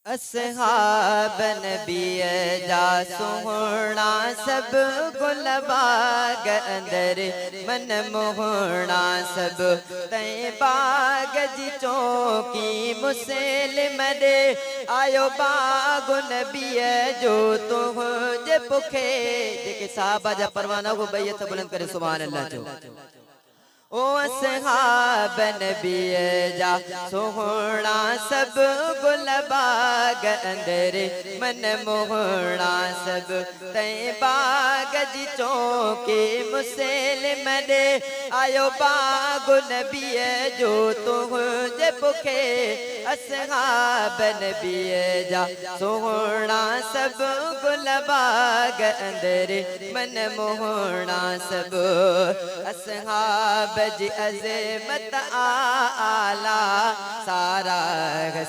असहाब नबी जा सुहणा सब गुल बाग अंदर मन मोहणा सब तैं बाग जी चौकी मुसलिम दे आयो बाग नबी जो तुझे पुखे जेके साहबा जा परवाना को बैत बुलंद करे सुभान अल्लाह जो ओ असहाब नबी जा सोहणा सब गुल बाग अंदर मन मोहणा सब तैं बाग जी चौके मुसलिम दे आयो बाग नबी जो तुझे पुखे असहाब नबी जा सोहणा सब गुल बाग अंदर मन मोहणा सब असहाब जी अज़मत आला सारा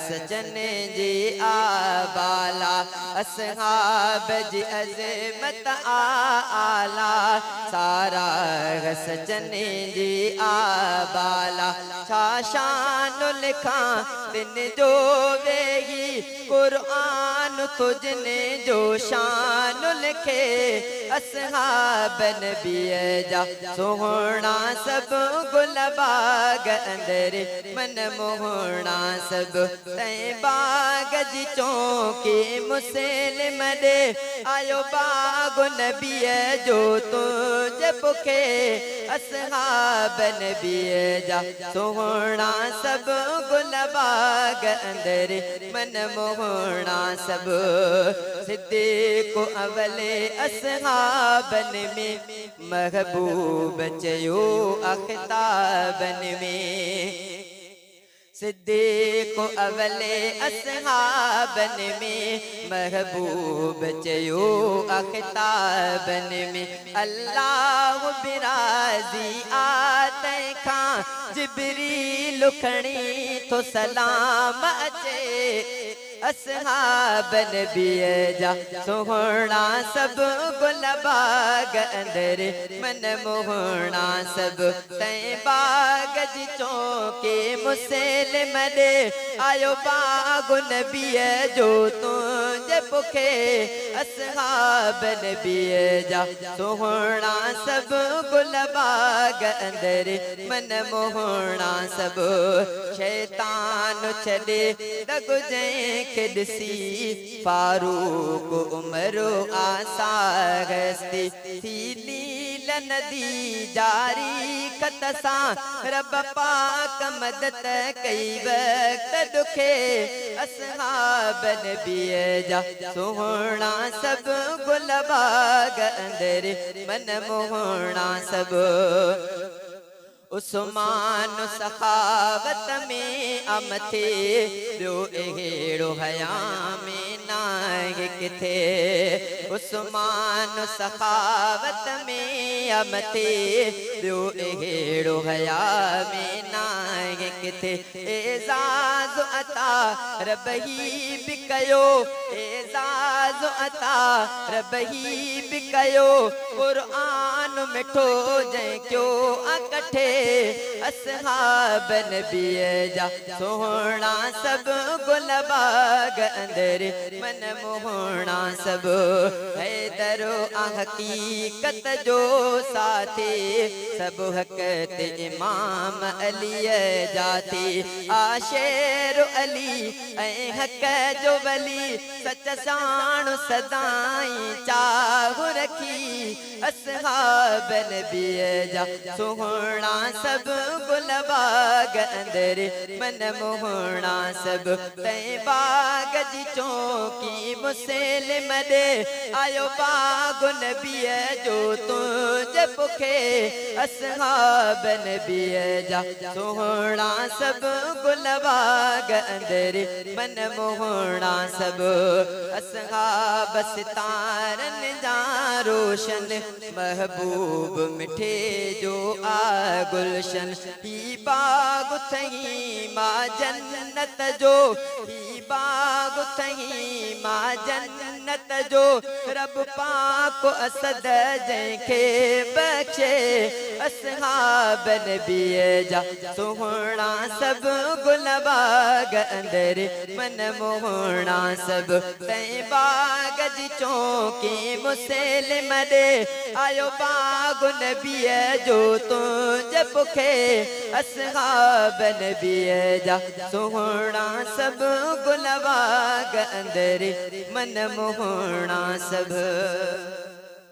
सजन जी आबाला असहाब जी अज़मत आला सारा सजन जी आबाला छा शान लिखा तिन जो वेही कुरान तुझने जो शान लिखे असहाब नबी जा सोहणा सब गुल बाग अंदर मन मोहणा सब तैं बाग जी चौके मुसलिम दे आयो बाग नबी जो तुझे पुखे असहाब नबी जा सोहणा सब गुल बाग अंदर मन मोहणा सब सिद्दीक़ अवले असहाबन में महबूब चयो अख़ताबन में सिद्दीक़ अवले असहाबन में महबूब चयो अख़ताबन में अल्लाह बिराज़ी आते खां जिब्रील खणी तो सलाम अचे असहाब नबी जा सोहणा सब गुल बाग अंदर मन मोहणा सब तैं बाग जी चौके मुसलिम दे आयो बाग नबी जो तुझे पुखे असहाब नबी जा सोहणा सब गुल बाग अंदर मन मोहणा सब शैतान छॾे दग जैं सी फारूक उमर आसा गस्ती थी नील नदी जारी कतसा रब पाक मदद कई वक्त दुखे असहाब नबी जा सोहणा सब गुल बाग अंदर मन मोहणा सब उस्मान सखावत में अमथे ॿियो अहिड़ो हया में नाहे किथे उस्मान सखावत में अमथे ॿियो अहिड़ो हया में नाहे किथे एज़ाज़ अता रबही बि कयो एज़ाज़ अता रबही बि कयो क़ुरान मिठो जंहिं कयो अकठे असहाब नबी जा सोहणा सब गुल बाग अंदर मन मोहणा सब हैदरो हकीकत जो साथी सब हक ते इमाम अली जाती आशेर अली ऐं हक जो वली सच साण सदाई चाहु रखी असहाब नबी जा सोहणा सब गुल बाग अंदर मन मोहणा सब तैं बाग जी चौकी मुसलिम दे आयो बाग नबी जो तुझे पुखे असहाब नबी जा सोहणा सब गुल बाग अंदर मन मोहणा सब असहाब सितारन जा रोशन महबूब मिठे जो आ गुलशन ही बाग थही मां जन्नत जो ही बाग थही मां जन्नत जन्नत जो रब पाक असद जंहिंखे बख़्शे असहाब नबी जा सुहिणा सब गुल बाग अंदर मन मोहणा सब तैं बाग जी चौकी मुसलिम दे आयो बाग नबी जो तुंज बुखे असहाब नबी जा सुहिणा सब गुल बाग अंदर मन मोहणा सब